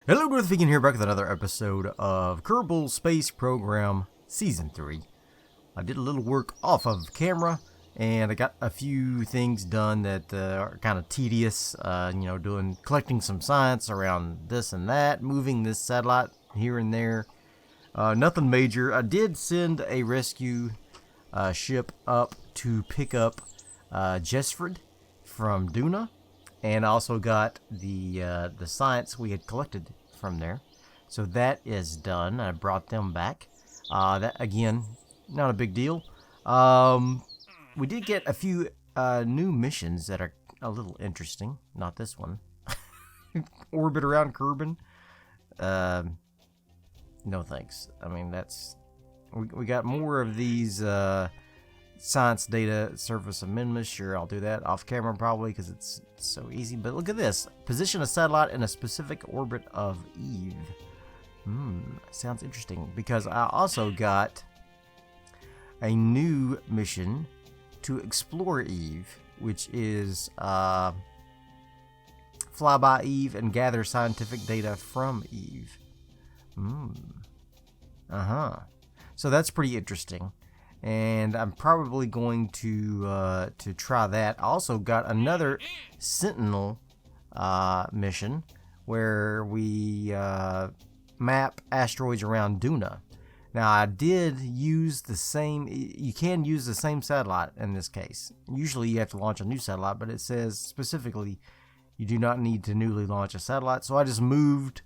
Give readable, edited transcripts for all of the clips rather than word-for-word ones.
Hello, Darthvegan here, back with another episode of Kerbal Space Program Season 3. I did a little work off of camera, and I got a few things done that are kind of tedious. Collecting some science around this and that, moving this satellite here and there. Nothing major. I did send a rescue ship up to pick up Jesford from Duna. And I also got the science we had collected from there. So that is done. I brought them back. That, again, not a big deal. We did get a few new missions that are a little interesting. Not this one. Orbit around Kerbal. No thanks. I mean, that's... We got more of these... science data surface amendments. Sure, I'll do that off camera probably because it's so easy. But look at this. Position a satellite in a specific orbit of Eve. Sounds interesting, because I also got a new mission to explore Eve, which is fly by Eve and gather scientific data from Eve. So that's pretty interesting. And I'm probably going to try that. I also got another Sentinel mission where we map asteroids around Duna. Now, I did use the same... You can use the same satellite in this case. Usually you have to launch a new satellite, but it says specifically you do not need to newly launch a satellite. So I just moved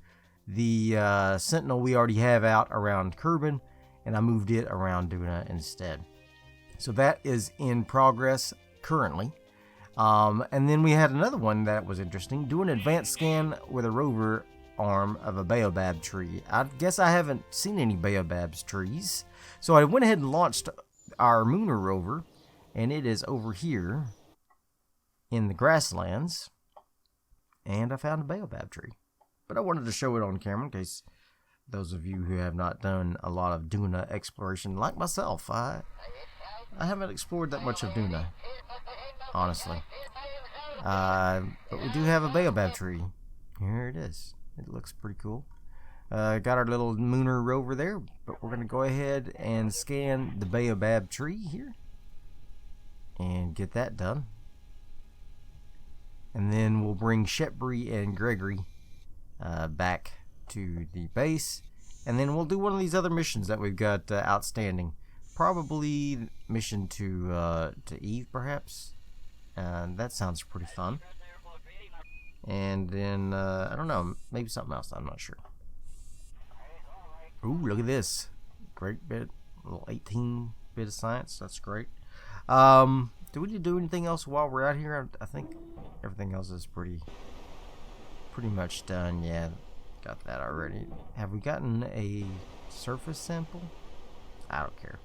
the Sentinel we already have out around Kerbal, and I moved it around Duna instead. So that is in progress currently. And then we had another one that was interesting. Do an advanced scan with a rover arm of a baobab tree. I guess I haven't seen any baobabs trees. So I went ahead and launched our Lunar rover, and it is over here in the grasslands. And I found a baobab tree. But I wanted to show it on camera in case... those of you who have not done a lot of Duna exploration, like myself, I haven't explored that much of Duna, honestly. But we do have a baobab tree. Here it is. It looks pretty cool. Got our little Lunar rover there, but we're going to go ahead and scan the baobab tree here and get that done. And then we'll bring Shepbury and Gregory back to the base, and then we'll do one of these other missions that we've got outstanding. Probably mission to Eve, perhaps. That sounds pretty fun. And then I don't know, maybe something else. I'm not sure. Ooh, look at this! Great bit, a little 18-bit of science. That's great. Do we need to do anything else while we're out here? I think everything else is pretty much done. Yeah. Got that already. Have we gotten a surface sample? I don't care.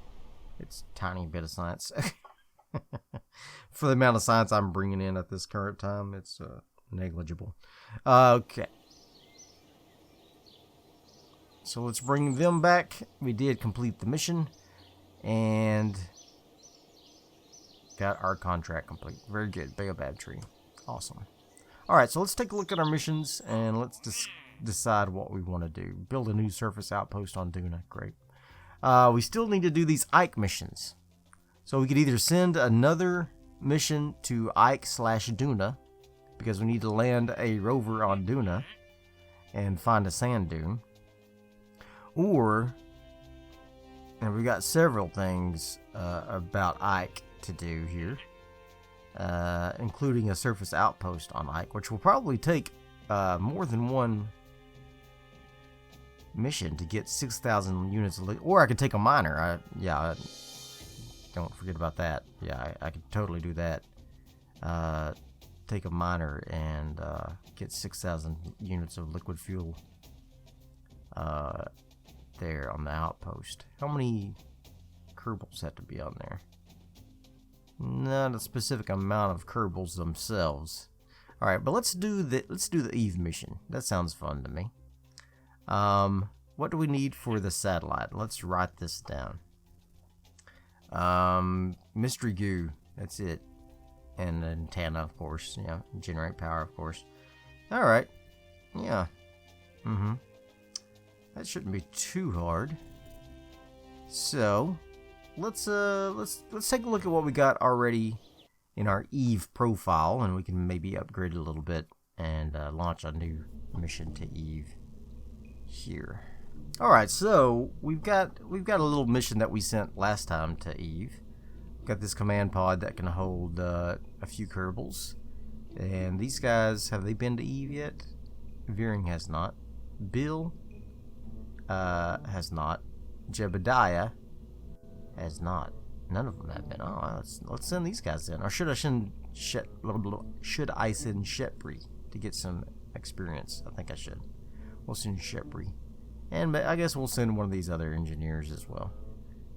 It's a tiny bit of science. For the amount of science I'm bringing in at this current time, it's negligible. Okay. So let's bring them back. We did complete the mission. And got our contract complete. Very good. Baobab tree. Awesome. Alright, so let's take a look at our missions, and let's decide what we want to do. Build a new surface outpost on Duna. Great. We still need to do these Ike missions. So we could either send another mission to Ike/Duna, because we need to land a rover on Duna and find a sand dune. Or, and we got several things about Ike to do here, including a surface outpost on Ike, which will probably take more than one mission to get 6,000 units of or I could take a miner. Don't forget about that. Yeah, I could totally do that. Take a miner and get 6,000 units of liquid fuel there on the outpost. How many Kerbals have to be on there? Not a specific amount of Kerbals themselves. All right, but let's do the Eve mission. That sounds fun to me. What do we need for the satellite? Let's write this down. Mystery goo. That's it. And an antenna, of course. Yeah, generate power, of course. All right. Yeah. That shouldn't be too hard. So let's take a look at what we got already in our Eve profile, and we can maybe upgrade it a little bit and launch a new mission to Eve here. All right, so we've got a little mission that we sent last time to Eve. Got this command pod that can hold a few Kerbals, and these guys, have they been to Eve yet? Veering has not. Bill has not. Jebediah has not. None of them have been. Oh, let's send these guys in. Or should I send Shepri to get some experience? I think I should. We'll send Shepri, and I guess we'll send one of these other engineers as well.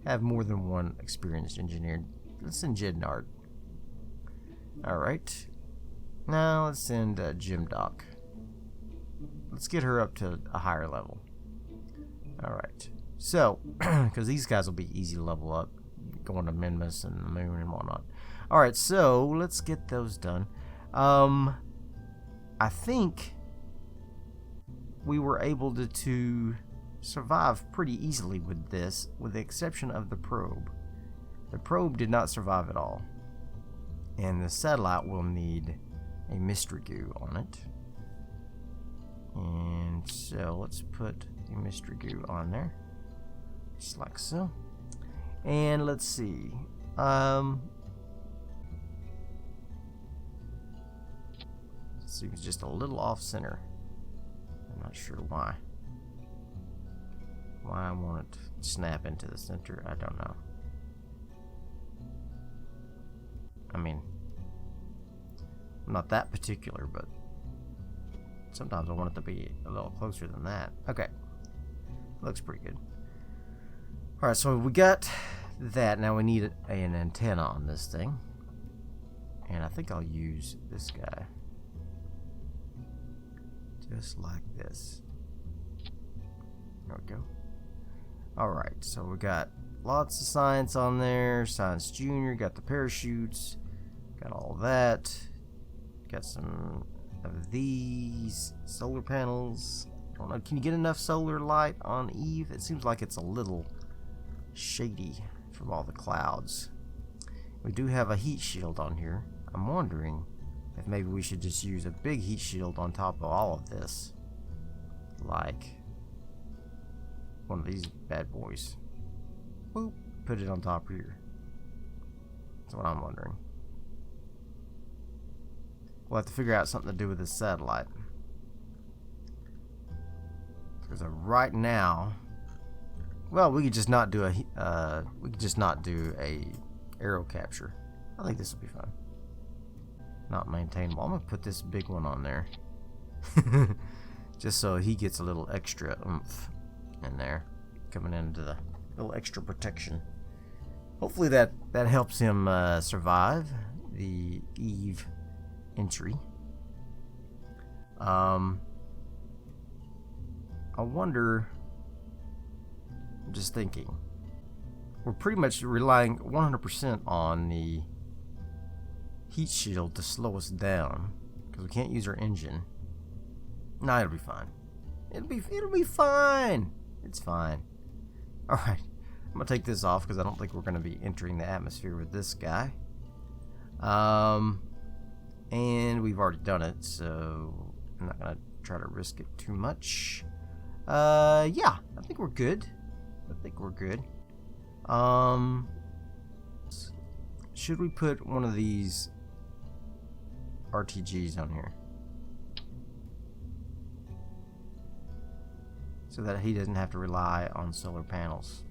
Have more than one experienced engineer. Let's send Jednard. All right. Now let's send Jim Doc. Let's get her up to a higher level. All right. So, because these guys will be easy to level up, going to Minmus and the moon and whatnot. All right. So let's get those done. I think we were able to survive pretty easily with this, with the exception of the probe. The probe did not survive at all, and the satellite will need a mystery goo on it. And so let's put a mystery goo on there, just like so. And let's see. Seems just a little off center. I'm not sure why. Why I want it to snap into the center, I don't know. I mean, I'm not that particular, but sometimes I want it to be a little closer than that. Okay. Looks pretty good. Alright, so we got that. Now we need an antenna on this thing. And I think I'll use this guy. Just like this. There we go. Alright, so we got lots of science on there. Science Junior, got the parachutes. Got all that. Got some of these solar panels. I don't know, can you get enough solar light on Eve? It seems like it's a little shady from all the clouds. We do have a heat shield on here. I'm wondering if maybe we should just use a big heat shield on top of all of this, like one of these bad boys. Boop, put it on top here. That's what I'm wondering. We'll have to figure out something to do with this satellite, because right now, well, we could just not do a aero capture. I think this will be fun. Not maintainable. I'm gonna put this big one on there, just so he gets a little extra oomph in there, coming into the little extra protection. Hopefully that helps him survive the Eve entry. I wonder, I'm just thinking, we're pretty much relying 100% on the heat shield to slow us down, because we can't use our engine. No, it'll be fine. It'll be fine. It's fine. Alright, I'm gonna take this off because I don't think we're gonna be entering the atmosphere with this guy. And we've already done it, so I'm not gonna try to risk it too much. Yeah, I think we're good. Should we put one of these RTGs on here so that he doesn't have to rely on solar panels?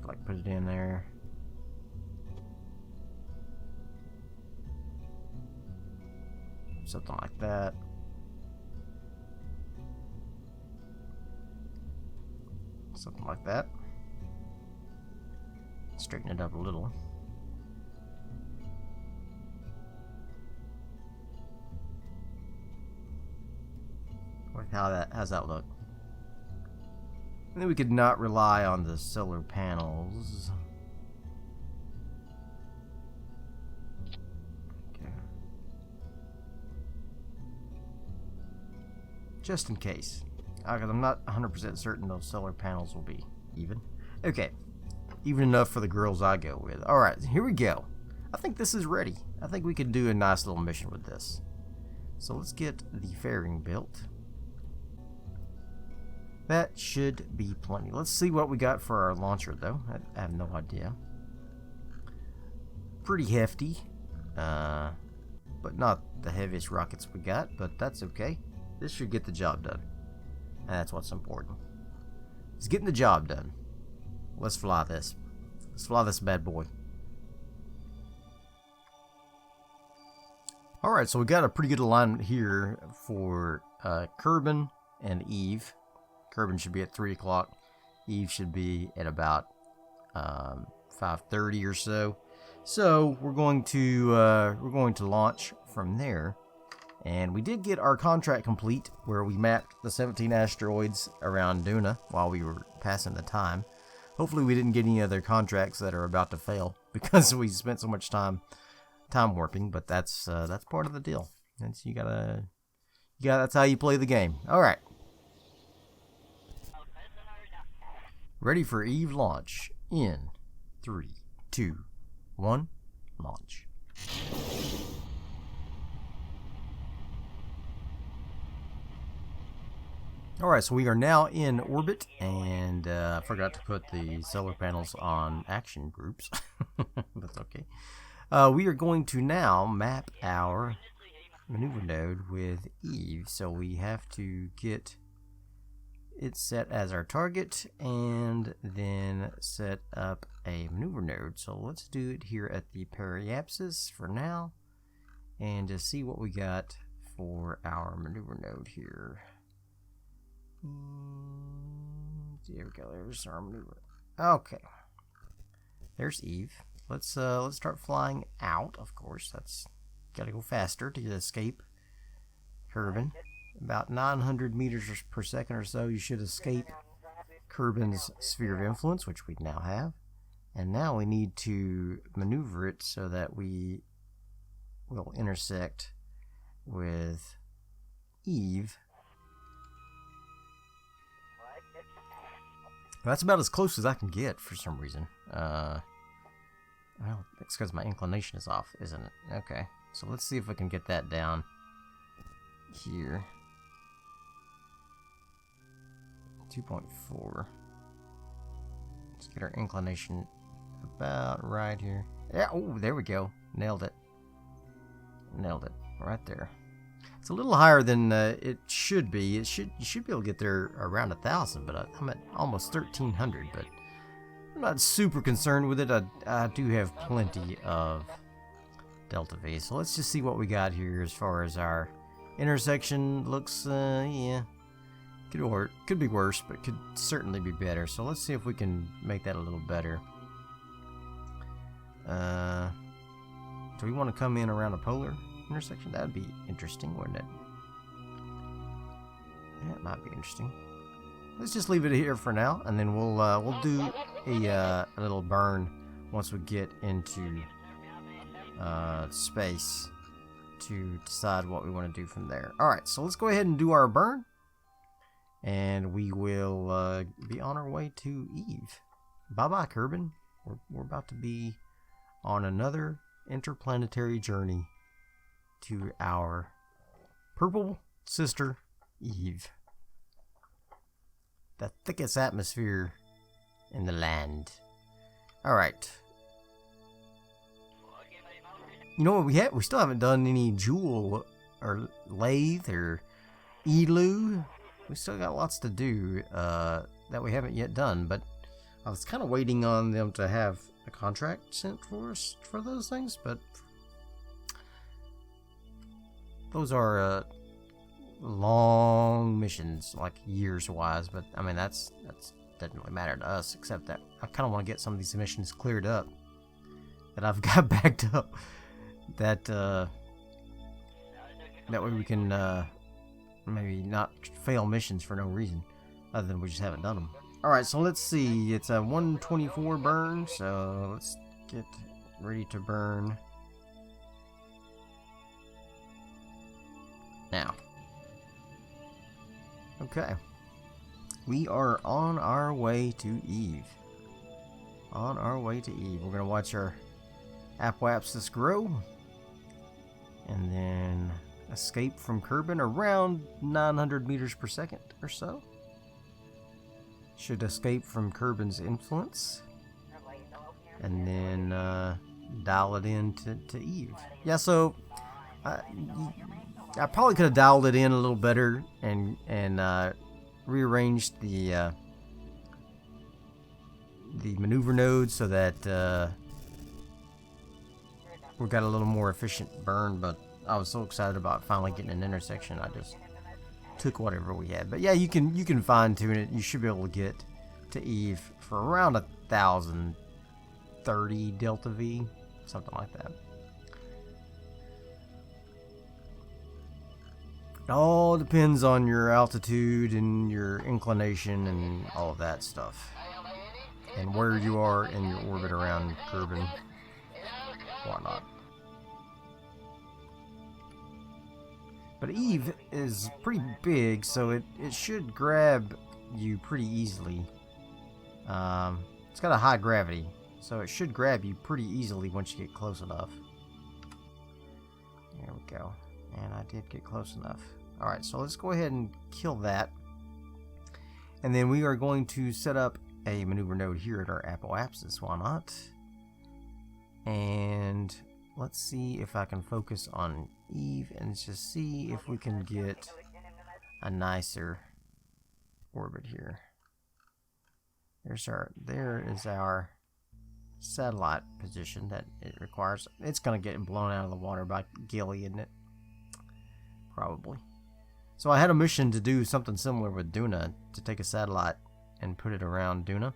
Like, put it in there. Something like that. Something like that. Straighten it up a little. How's that look? And then we could not rely on the solar panels. Okay. just in case. Because I'm not 100% certain those solar panels will be even. Okay, even enough for the girls I go with. Alright, here we go. I think this is ready. I think we could do a nice little mission with this. So let's get the fairing built. That should be plenty. Let's see what we got for our launcher, though. I have no idea. Pretty hefty, but not the heaviest rockets we got, but that's okay. This should get the job done. And that's what's important. It's getting the job done. Let's fly this. Let's fly this bad boy. Alright, so we got a pretty good alignment here for Kerbal and Eve. Kerbal should be at 3 o'clock. Eve should be at about 5:30 or so. So we're going to launch from there. And we did get our contract complete, where we mapped the 17 asteroids around Duna while we were passing the time. Hopefully we didn't get any other contracts that are about to fail because we spent so much time warping. But that's part of the deal. That's how you play the game. All right. Ready for Eve launch in 3, 2, 1, launch. Alright, so we are now in orbit, and I forgot to put the solar panels on action groups. That's okay. We are going to now map our maneuver node with Eve, so we have to get it set as our target and then set up a maneuver node. So let's do it here at the periapsis for now and just see what we got for our maneuver node here. There we go. There's our maneuver. Okay, there's Eve. Let's start flying out. Of course, that's gotta go faster to escape Kerbal. About 900 meters per second or so, you should escape Kerbal's sphere of influence, which we now have. And now we need to maneuver it so that we will intersect with Eve. That's about as close as I can get for some reason. Well, it's because my inclination is off, isn't it? Okay, so let's see if we can get that down here. 2.4. Let's get our inclination about right here. Yeah, oh, there we go. Nailed it. Nailed it. Right there. It's a little higher than it should be. You should be able to get there around 1,000, but I'm at almost 1,300. But I'm not super concerned with it. I do have plenty of DeltaV. So let's just see what we got here as far as our intersection looks. Yeah. Could be worse, but could certainly be better. So let's see if we can make that a little better. Do we want to come in around a polar intersection? That'd be interesting, wouldn't it? Yeah, it might be interesting. Let's just leave it here for now, and then we'll do a little burn once we get into space to decide what we want to do from there. All right, so let's go ahead and do our burn. And we will be on our way to Eve. Bye-bye, Kerbal. We're about to be on another interplanetary journey to our purple sister, Eve. The thickest atmosphere in the land. Alright. You know what we still haven't done any Joule or Lathe or Elu. We still got lots to do that we haven't yet done, but I was kind of waiting on them to have a contract sent for us for those things, but those are long missions, like years-wise, but I mean, that's doesn't really matter to us, except that I kind of want to get some of these missions cleared up that I've got backed up, that way we can maybe not fail missions for no reason other than we just haven't done them. Alright, so let's see. It's a 124 burn, so let's get ready to burn now. Okay. We are on our way to Eve. On our way to Eve. We're going to watch our apoapsis grow. And then escape from Kerbal around 900 meters per second or so. Should escape from Kerbal's influence. And then dial it in to Eve. Yeah, so I probably could have dialed it in a little better and rearranged the maneuver node so that we got a little more efficient burn, but I was so excited about finally getting an intersection, I just took whatever we had. But yeah, you can fine tune it. You should be able to get to Eve for around 1,030 DeltaV, something like that. It all depends on your altitude and your inclination and all of that stuff, and where you are in your orbit around Kerbal, whatnot. But Eve is pretty big, so it should grab you pretty easily. It's got a high gravity, so it should grab you pretty easily once you get close enough. There we go. And I did get close enough. Alright, so let's go ahead and kill that. And then we are going to set up a maneuver node here at our apoapsis. Why not? And let's see if I can focus on Eve and just see if we can get a nicer orbit here. There is our satellite position that it requires. It's going to get blown out of the water by Gilly, isn't it? Probably. So I had a mission to do something similar with Duna, to take a satellite and put it around Duna.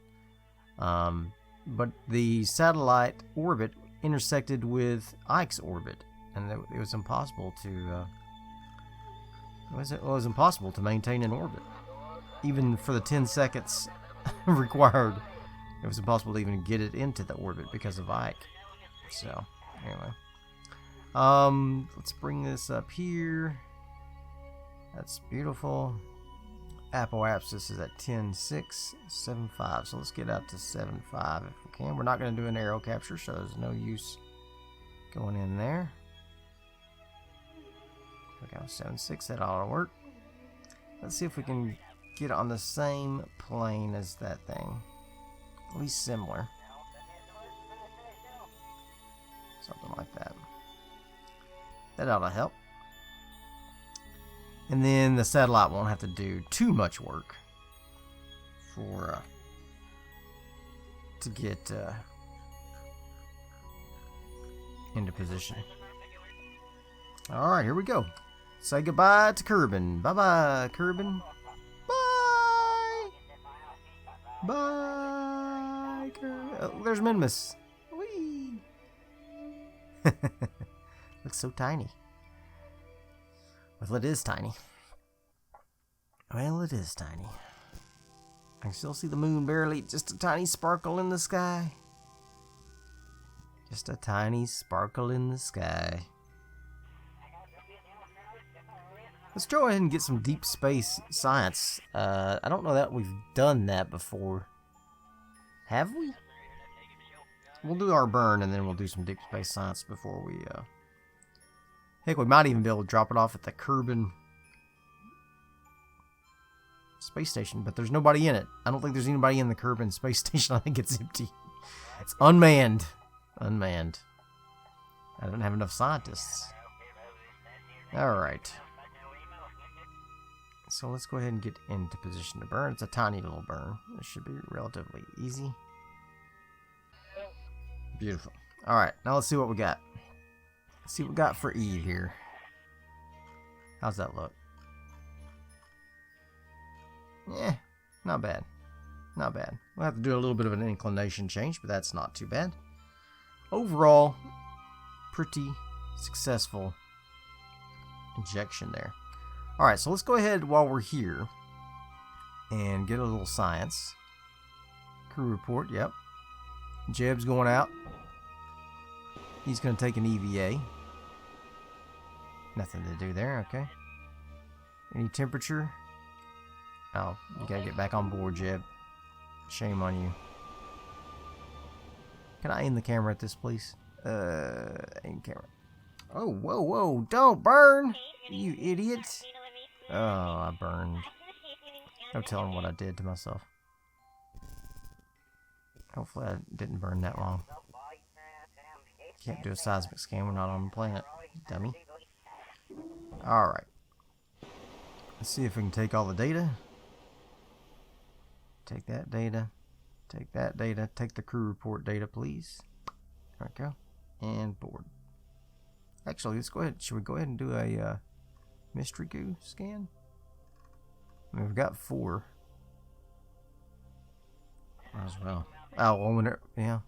But the satellite orbit intersected with Ike's orbit, and it was impossible to it was impossible to maintain an orbit. Even for the 10 seconds required, it was impossible to even get it into the orbit because of Ike. So, anyway. Let's bring this up here. That's beautiful. Apoapsis is at 10.675, so let's get out to 7.5 if we can. We're not going to do an aero capture, so there's no use going in there. We got 7.6, that ought to work. Let's see if we can get on the same plane as that thing. At least similar. Something like that. That ought to help. And then the satellite won't have to do too much work for to get into position. Alright, here we go. Say goodbye to Kerbal. Bye-bye, Kerbal. Bye! Bye, Kerbal. Oh, there's Minmus. Whee! Looks so tiny. Well, it is tiny. Well, it is tiny. I can still see the moon barely, just a tiny sparkle in the sky. Just a tiny sparkle in the sky. Let's go ahead and get some deep space science. I don't know that we've done that before. Have we? We'll do our burn and then we'll do some deep space science before we... Heck, we might even be able to drop it off at the Kerbal space station, but there's nobody in it. I don't think there's anybody in the Kerbal space station. I think it's empty. It's unmanned. Unmanned. I don't have enough scientists. Alright. So let's go ahead and get into position to burn. It's a tiny little burn. It should be relatively easy. Beautiful. Alright, now let's see what we got. Let's see what we got for Eve here. How's that look? Yeah, not bad. Not bad. We'll have to do a little bit of an inclination change, but that's not too bad. Overall, pretty successful injection there. Alright, so let's go ahead while we're here and get a little science. Crew report, yep. Jeb's going out. He's going to take an EVA. Nothing to do there, okay. Any temperature? Oh, you gotta get back on board, Jeb. Shame on you. Can I aim the camera at this, please? Aim camera. Oh, whoa, whoa. Don't burn! You idiot. Oh, I burned. No telling what I did to myself. Hopefully I didn't burn that long. Can't do a seismic scan. We're not on the planet, dummy. Alright. Let's see if we can take all the data. Take that data. Take that data. Take the crew report data, please. There we go. And board. Actually, let's go ahead. Should we go ahead and do a mystery goo scan? I mean, we've got 4. Might as well. Oh, well, when yeah.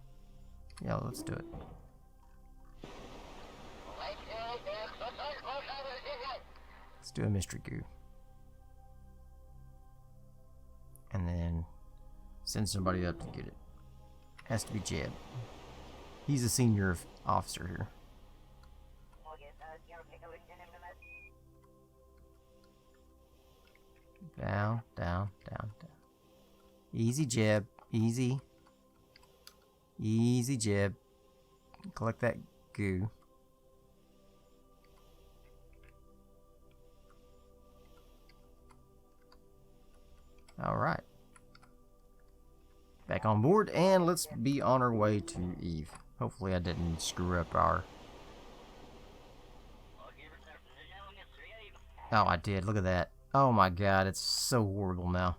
Yeah, let's do it. Let's do a mystery goo. And then send somebody up to get it. Has to be Jeb. He's a senior officer here. Down, down, down, down. Easy, Jeb. Easy. Easy, Jeb. Collect that goo. Alright. Back on board, and let's be on our way to Eve. Hopefully I didn't screw up our... Oh, I did. Look at that. Oh my god, it's so horrible now.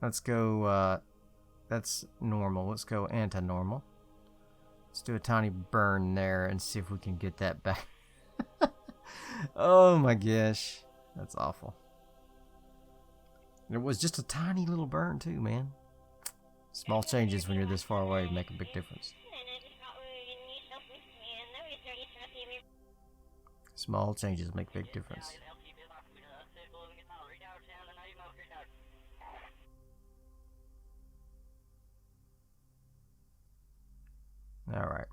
Let's go, that's normal. Let's go anti-normal. Let's do a tiny burn there and see if we can get that back. Oh my gosh. That's awful. It was just a tiny little burn too, man. Small changes when you're this far away make a big difference. Small changes make a big difference. Alright.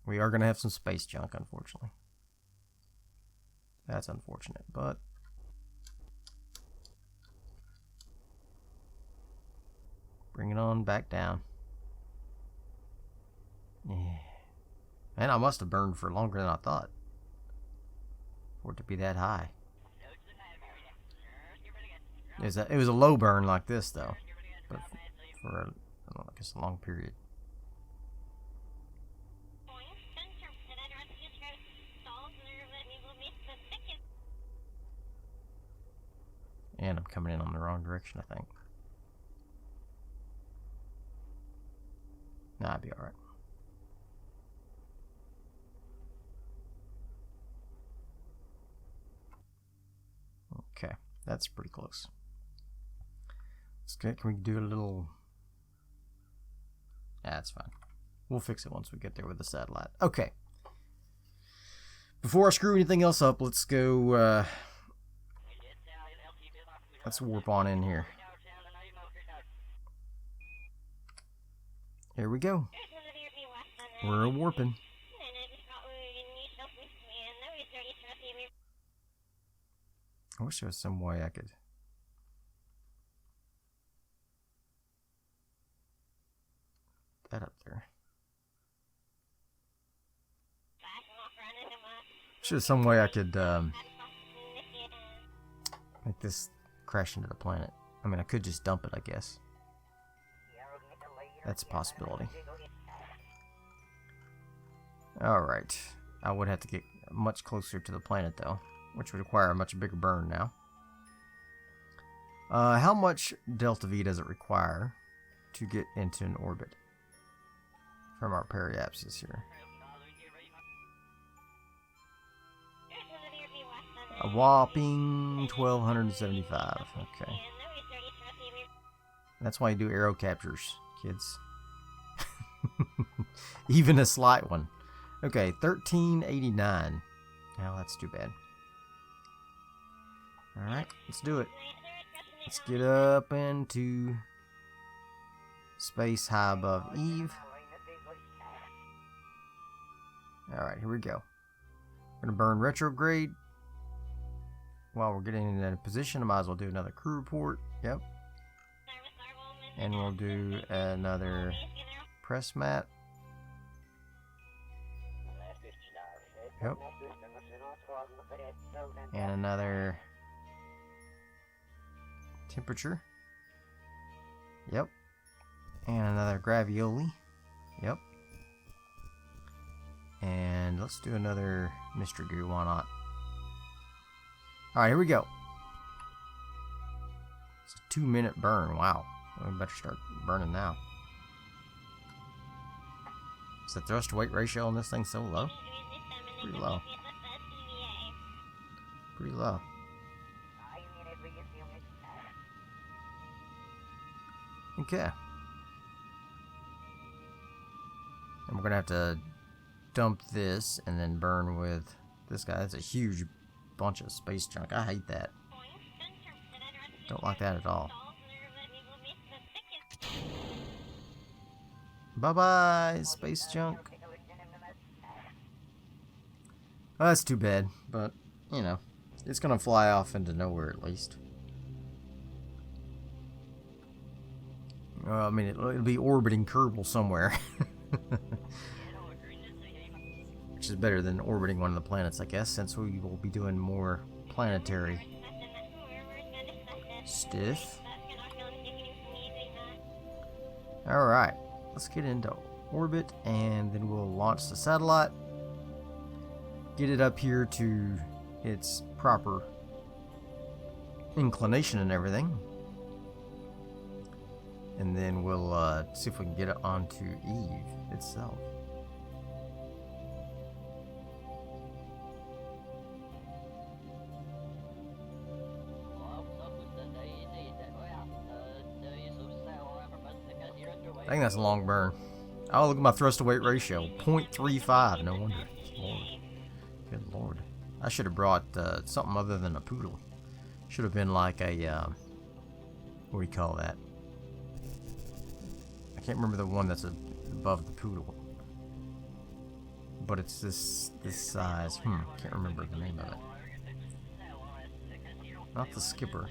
We are going to have some space junk, unfortunately. That's unfortunate, but... bring it on back down. Yeah. And I must have burned for longer than I thought. For it to be that high. It was a low burn like this, though. But for, I guess, a long period. And I'm coming in on the wrong direction, I think. Nah, I'll be alright. Okay, that's pretty close. Let's get, can we do a little... Yeah, that's fine. We'll fix it once we get there with the satellite. Okay. Before I screw anything else up, let's go... let's warp on in here. Here we go. We're warping. I wish there was some way I could... that up there. Wish there was some way I could make this crash into the planet. I mean, I could just dump it, I guess. That's a possibility. Alright. I would have to get much closer to the planet, though, which would require a much bigger burn now. How much DeltaV does it require to get into an orbit from our periapsis here? A whopping 1275. Okay. That's why you do arrow captures, kids. Even a slight one. Okay, 1389. Now that's too bad. Alright, let's do it. Let's get up into space high above Eve. Alright, here we go. We're going to burn retrograde. while we're getting in a position, I might as well do another crew report. Yep. And we'll do another press mat. Yep. And another temperature. Yep. And another gravioli. Yep. And let's do another mystery goo, why not? Alright, here we go. It's a 2-minute burn. Wow. We better start burning now. Is the thrust to weight ratio on this thing so low? Pretty low. Pretty low. Okay. And we're gonna have to dump this and then burn with this guy. That's a huge bunch of space junk. I hate that. Don't like that at all. Bye-bye, space junk. Oh, that's too bad, but, you know, it's gonna fly off into nowhere at least. I mean, it'll be orbiting Kerbal somewhere. Which is better than orbiting one of the planets, I guess, since we will be doing more planetary stuff. Alright, let's get into orbit, and then we'll launch the satellite. Get it up here to its proper inclination and everything. And then we'll see if we can get it onto Eve itself. I think that's a long burn. Oh, look at my thrust to weight ratio. 0.35. No wonder. Lord. Good Lord. I should have brought something other than a poodle. Should have been like a, what do you call that? I can't remember the one that's above the poodle. But it's this size. Can't remember the name of it. Not the skipper.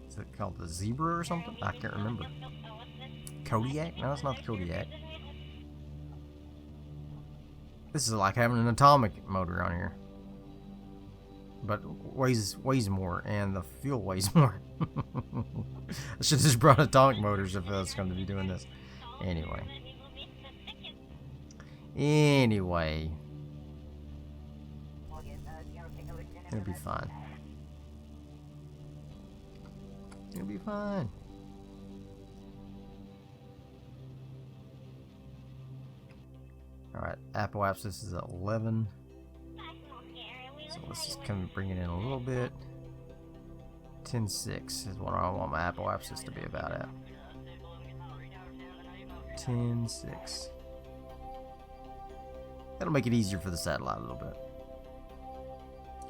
Is it called the zebra or something? I can't remember. Kodiak? No, it's not the Kodiak. This is like having an atomic motor on here. But weighs more, and the fuel weighs more. I should have just brought atomic motors if I was going to be doing this. Anyway. It'll be fine. It'll be fine. Alright, apoapsis is at 11. So let's just come and bring it in a little bit. 10.6 is what I want my apoapsis to be about at. 10.6. That'll make it easier for the satellite a little bit.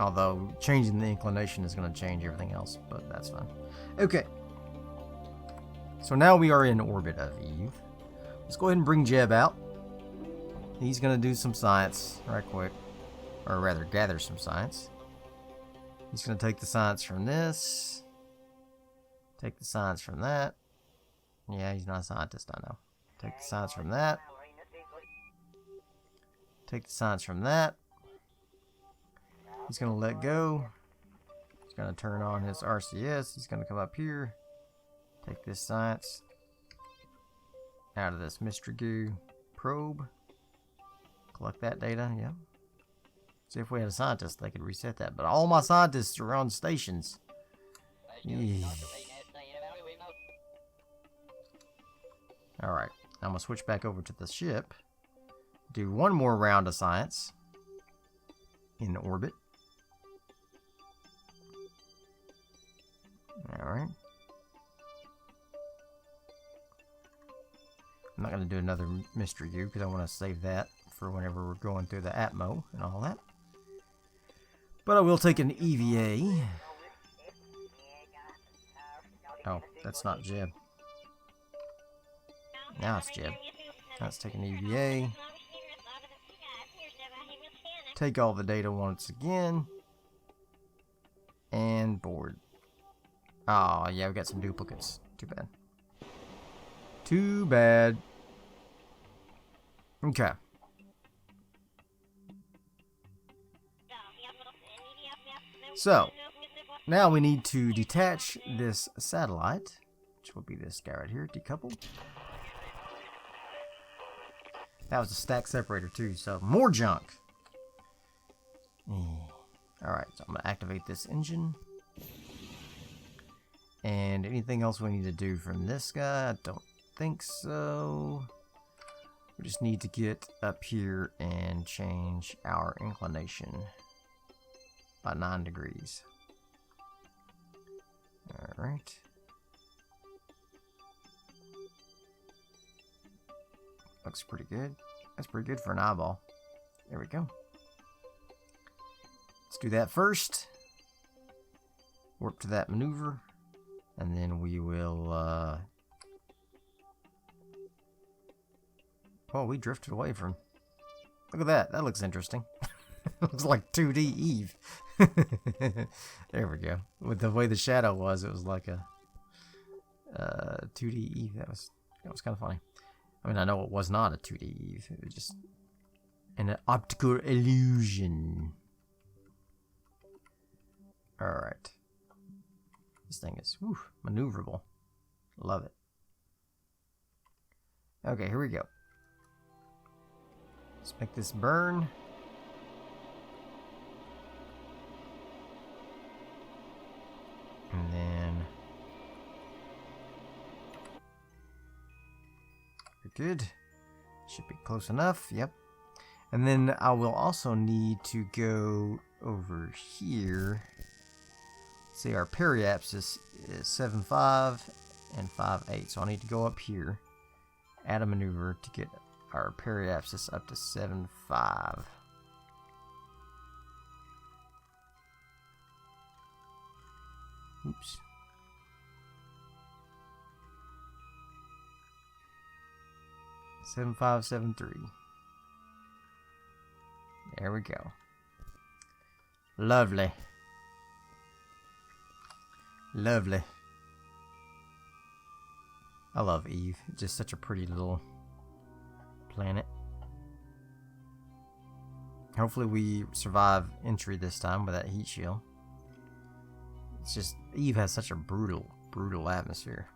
Although changing the inclination is going to change everything else, but that's fine. Okay. So now we are in orbit of Eve. Let's go ahead and bring Jeb out. He's going to do some science right quick. Or rather, gather some science. He's going to take the science from this. Take the science from that. Yeah, he's not a scientist, I know. Take the science from that. Take the science from that. He's going to let go. He's going to turn on his RCS. He's going to come up here. Take this science out of this mystery goo probe. Collect that data, yeah. See if we had a scientist, they could reset that. But all my scientists are on stations. Alright, I'm going to switch back over to the ship. Do one more round of science in orbit. Alright. I'm not going to do another mystery goo because I want to save that for whenever we're going through the Atmo and all that. But I will take an EVA. Oh, that's not Jeb. Now it's Jeb. Let's take an EVA. Take all the data once again. And board. Oh, yeah, we got some duplicates. Too bad. Too bad. Okay. So, now we need to detach this satellite, which will be this guy right here, decouple. That was a stack separator too, so more junk. Alright, so I'm going to activate this engine. And anything else we need to do from this guy? I don't think so. We just need to get up here and change our inclination by 9 degrees. Alright. Looks pretty good. That's pretty good for an eyeball. There we go. Let's do that first. Warp to that maneuver. And then we will, oh, we drifted away from... Look at that. That looks interesting. Looks like 2D Eve. There we go. With the way the shadow was, it was like a 2D Eve. That was kind of funny. I mean, I know it was not a 2D Eve. It was just an optical illusion. Alright. This thing is maneuverable. Love it. Okay, here we go. Let's make this burn. And then... We're good. Should be close enough. Yep. And then I will also need to go over here. See, our periapsis is 7.5 and 5.8. So I need to go up here, add a maneuver to get our periapsis up to 7.5. Oops. Seven 5.7.3. There we go. Lovely. Lovely. I love Eve. It's just such a pretty little planet. Hopefully we survive entry this time with that heat shield. It's just, Eve has such a brutal atmosphere.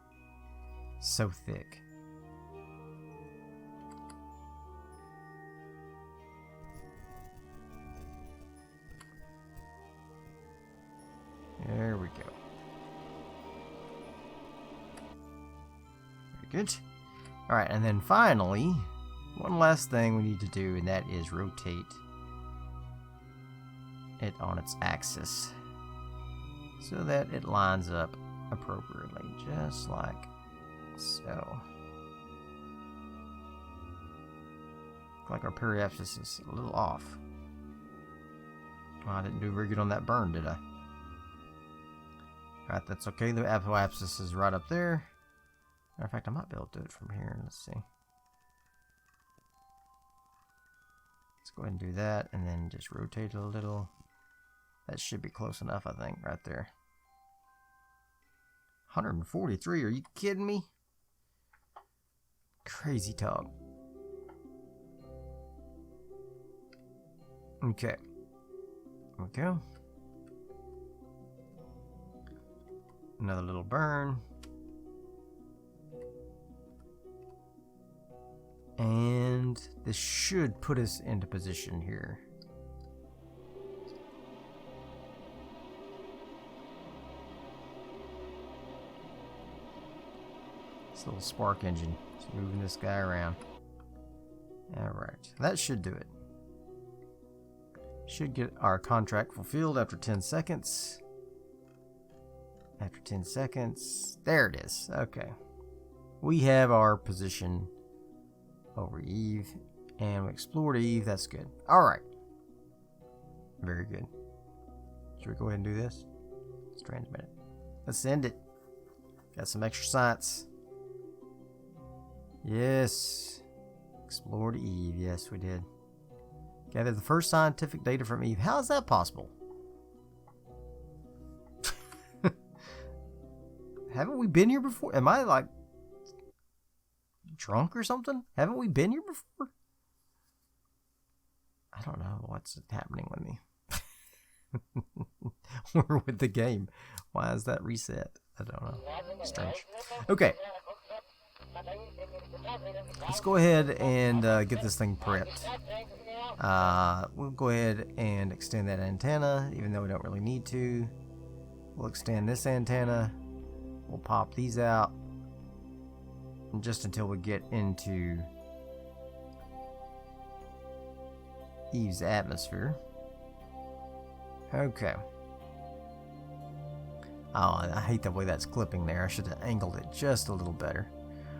So thick. There we go. Very good. Alright, and then finally, one last thing we need to do, and that is rotate it on its axis so that it lines up appropriately, just like so. Looks like our periapsis is a little off. Well, I didn't do very good on that burn, did I? Alright, that's okay. The apoapsis is right up there. Matter of fact, I might be able to do it from here. Let's see. Let's go ahead and do that, and then just rotate it a little. That should be close enough, I think, right there. 143, are you kidding me? Crazy talk. Okay. There we go. Another little burn. And this should put us into position here. This little spark engine. Just moving this guy around. Alright, that should do it. Should get our contract fulfilled after 10 seconds. After 10 seconds. There it is. Okay. We have our position over Eve. And we explored Eve. That's good. Alright. Very good. Should we go ahead and do this? Let's transmit it. Let's send it. Got some extra science. Yes. Explored Eve. Yes, we did. Gathered the first scientific data from Eve. How is that possible? Haven't we been here before? Am I like drunk or something? Haven't we been here before? I don't know what's happening with me. Or with the game. Why is that reset? I don't know. Strange. Okay. Let's go ahead and get this thing prepped. We'll go ahead and extend that antenna, even though we don't really need to. We'll extend this antenna. We'll pop these out. Just until we get into Eve's atmosphere. Okay. Oh, I hate the way that's clipping there. I should have angled it just a little better.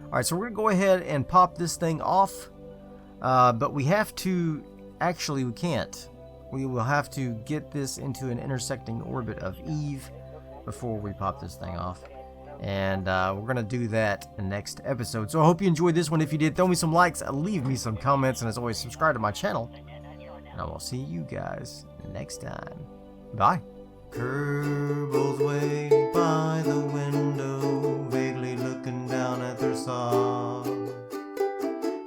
Alright, so we're going to go ahead and pop this thing off. But we have to... Actually, we can't. We will have to get this into an intersecting orbit of Eve before we pop this thing off. And we're going to do that in the next episode. So I hope you enjoyed this one. If you did, throw me some likes, leave me some comments, and as always, subscribe to my channel. And I will see you guys next time. Bye. Kerbal's waiting by the window, vaguely looking down at their saw,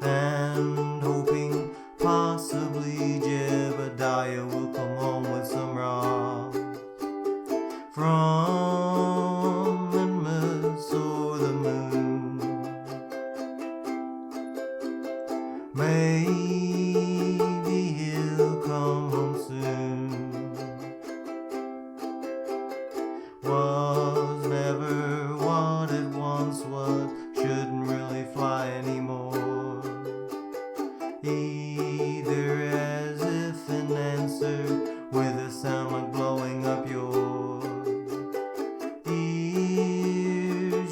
and hoping possibly Jebediah will come home with some raw from Minmus or the moon. Maybe he'll come home soon. Was never what it once was, shouldn't really fly anymore. Either as if an answer with a sound like blowing up your ears.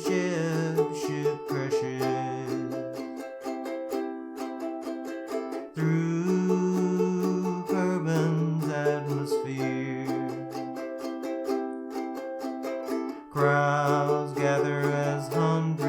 Ship crashes through Kerbal's atmosphere. Crowds gather as hundreds